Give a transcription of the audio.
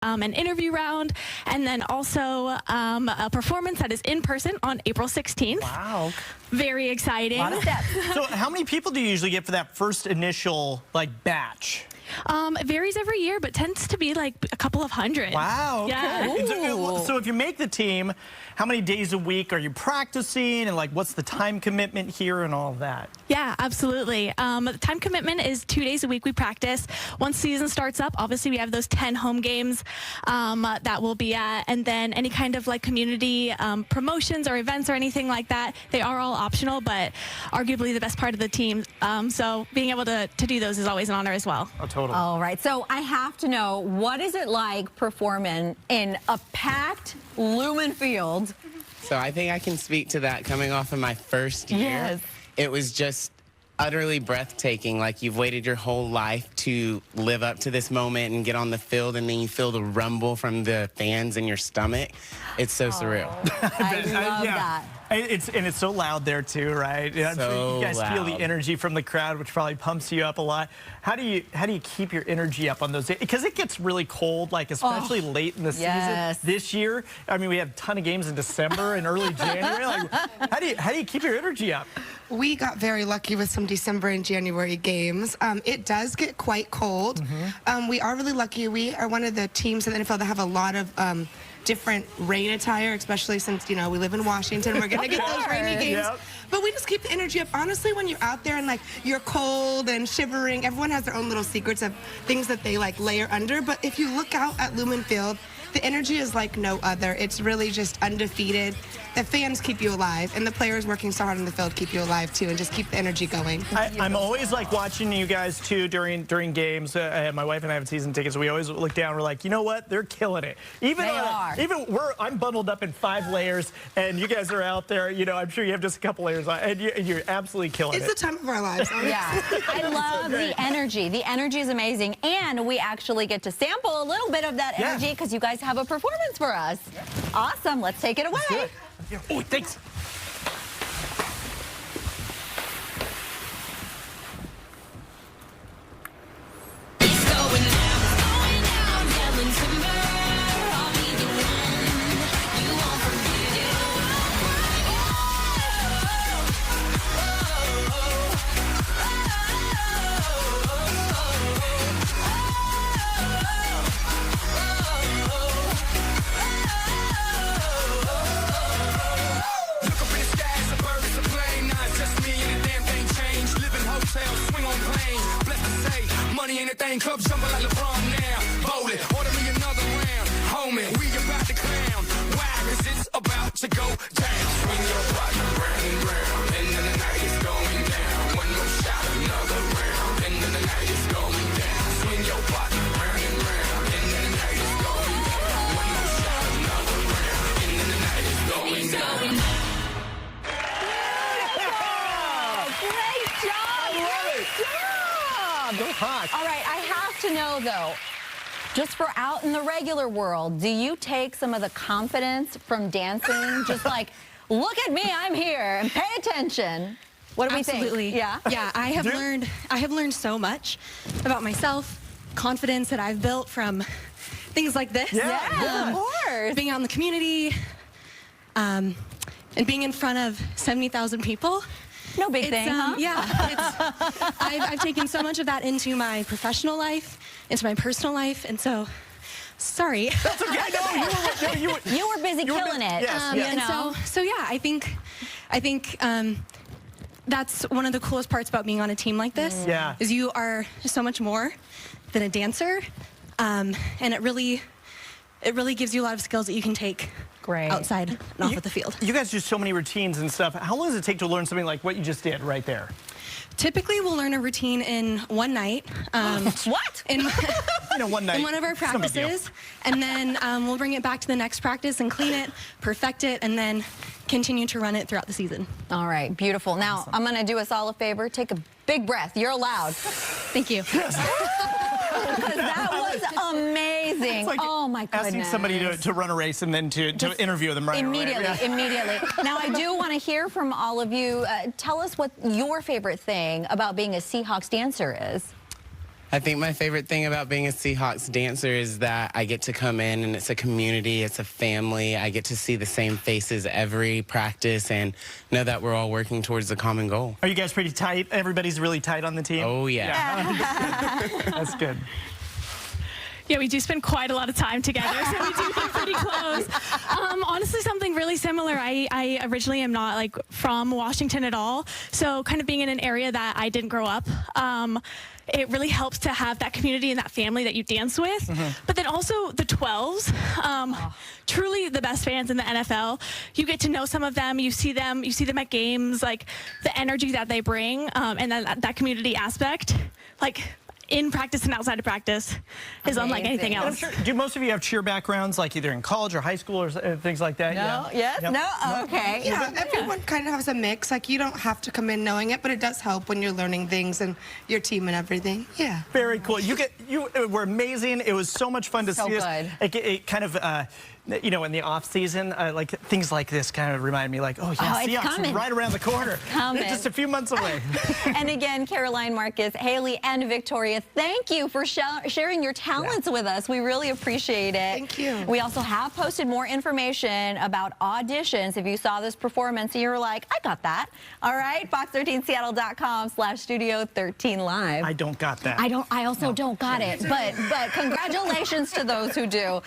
an interview round, and then also a performance that is in person on April 16th. Wow. Very exciting. A lot of steps. So how many people do you usually get for that first initial batch? It varies every year, but tends to be like a couple of hundred. Wow. Okay. Yeah. So if you make the team, how many days a week are you practicing, and what's the time commitment here and all of that? Yeah, absolutely. The time commitment is 2 days a week we practice. Once season starts up, obviously we have those 10 home games that we'll be at, and then any kind of community promotions or events or anything like that, they are all optional, but arguably the best part of the team. So being able to do those is always an honor as well. Oh, totally. All right, so I have to know, what is it like performing in a packed Lumen Field? So I think I can speak to that coming off of my first year. Yes. It was just utterly breathtaking. Like, you've waited your whole life to live up to this moment and get on the field, and then you feel the rumble from the fans in your stomach. It's so surreal. I love that. It's so loud there too, right? I'm sure you guys feel the energy from the crowd, which probably pumps you up a lot. How do you keep your energy up on those days? Because it gets really cold, especially late in the season. This year, I mean, we have a ton of games in December and early January. How do you keep your energy up? We got very lucky with some December and January games. It does get quite cold. We are really lucky. We are one of the teams in the NFL that have a lot of different rain attire, especially since, we live in Washington. We're going to get those rainy games. Yep. But we just keep the energy up. Honestly, when you're out there and you're cold and shivering, everyone has their own little secrets of things that they layer under. But if you look out at Lumen Field, the energy is like no other. It's really just undefeated. The fans keep you alive, and the players working so hard on the field keep you alive too, and just keep the energy going. I'm always watching you guys too during games. My wife and I have season tickets. So we always look down. We're like, you know what? They're killing it. I'm bundled up in 5 layers, and you guys are out there. I'm sure you have just a couple layers on, and you're absolutely killing it. It's the time of our lives. Yeah, I love the energy. The energy is amazing, and we actually get to sample a little bit of that energy because you guys have a performance for us. Awesome. Let's take it away. Oh, thanks. Anything club jumping like LeBron now. Bowl it, order me another round. Homie, we about to clown. Why? 'Cause it's about to go down. Swing your partner round and round. And then the night is going down. One more shot, another round. And then the night is going down. Swing your partner round and round. And then the night is going down. One more shot, another round. And then the night is going down. Great job! Great job! Go Hawks. All right, I have to know, though, just for out in the regular world, do you take some of the confidence from dancing? Just look at me, I'm here, and pay attention. What do we think? Absolutely. Yeah? Yeah, I have learned so much about myself, confidence that I've built from things like this. Yeah, of course. Being out in the community, and being in front of 70,000 people. No big thing, huh? Yeah, I've taken so much of that into my professional life, into my personal life, and so, sorry. That's okay. You were busy killing it. Yes, You and know? so yeah, I think that's one of the coolest parts about being on a team like this. Yeah. Is you are so much more than a dancer, and it really gives you a lot of skills that you can take outside and off of the field. You guys do so many routines and stuff. How long does it take to learn something like what you just did right there? Typically, we'll learn a routine in one night. What? In one night. In one of our practices, and then we'll bring it back to the next practice and clean it, perfect it, and then continue to run it throughout the season. All right, beautiful. Now, I'm going to do us all a favor. Take a big breath. You're allowed. Thank you. Because that was amazing. Oh, my goodness. Asking somebody to run a race and then to interview them right away. Immediately. Now, I do want to hear from all of you. Tell us what your favorite thing about being a Seahawks dancer is. I think my favorite thing about being a Seahawks dancer is that I get to come in and it's a community, it's a family. I get to see the same faces every practice and know that we're all working towards a common goal. Are you guys pretty tight? Everybody's really tight on the team? Oh, yeah. That's good. Yeah, we do spend quite a lot of time together, so we do get pretty close. Honestly, something really similar. I originally am not like from Washington at all, so kind of being in an area that I didn't grow up, it really helps to have that community and that family that you dance with. But then also the 12s, truly the best fans in the NFL. You get to know some of them, you see them at games, like the energy that they bring, and that community aspect, like in practice and outside of practice, is unlike anything else. Sure, do most of you have cheer backgrounds, like either in college or high school or things like that? No, yes, no, okay. Yeah, everyone kind of has a mix. Like, you don't have to come in knowing it, but it does help when you're learning things and your team and everything. Yeah. Very cool. You were amazing. It was so much fun to see us. It kind of, you know, in the off season, like things like this kind of remind me, like, oh yeah, Seahawks right around the corner. They're just a few months away. And again, Caroline, Marcus, Haley, and Victoria, thank you for sharing your talents with us. We really appreciate it. Thank you. We also have posted more information about auditions. If you saw this performance and you were like, I got that. All right, fox13seattle.com/studio13live. I don't got that. I also don't got it, but congratulations to those who do.